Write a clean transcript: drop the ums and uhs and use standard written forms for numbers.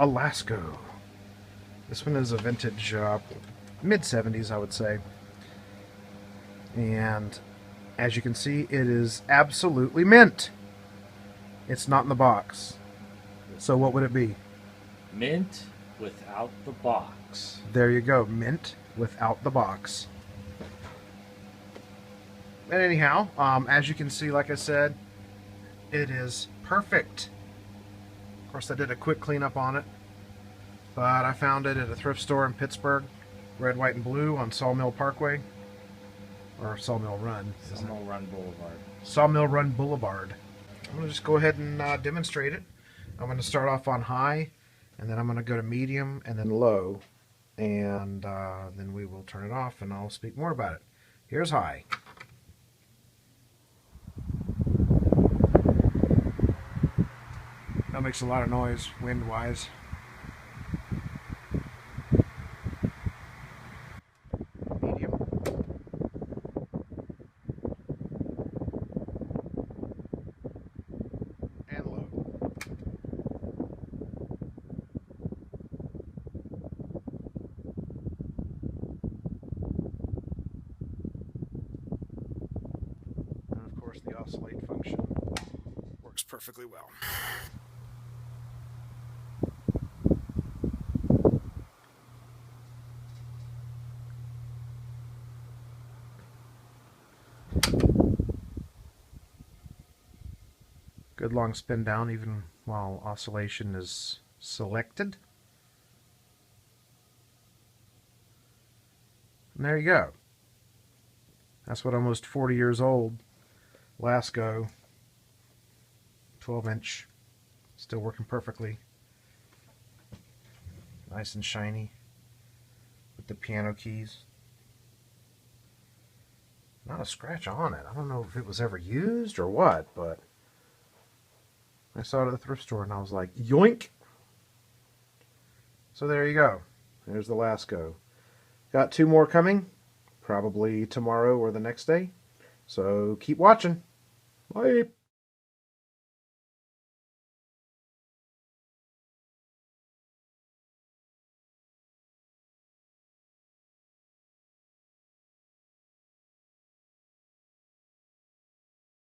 a Lasko. This one is a vintage, mid-70s, I would say. And as you can see, it is absolutely mint. It's not in the box. So what would it be? Mint without the box. There you go, mint without the box. And anyhow, as you can see, like I said, it is perfect. Of course, I did a quick cleanup on it, but I found it at a thrift store in Pittsburgh, Red, White, and Blue on Sawmill Parkway, or Sawmill Run. Sawmill Run Boulevard. Sawmill Run Boulevard. I'm going to just go ahead and demonstrate it. I'm going to start off on high, and then I'm going to go to medium, and then low, and then we will turn it off, and I'll speak more about it. Here's high. That makes a lot of noise, wind-wise. Medium. And low. And of course the oscillate function works perfectly well. Good long spin down even while oscillation is selected. And there you go. That's what almost 40 years old Lasko 12-inch, still working perfectly. Nice and shiny with the piano keys. Not a scratch on it. I don't know if it was ever used or what, but I saw it at the thrift store and I was like, yoink! So there you go. There's the Lasko. Got 2 more coming, probably tomorrow or the next day. So keep watching. Bye!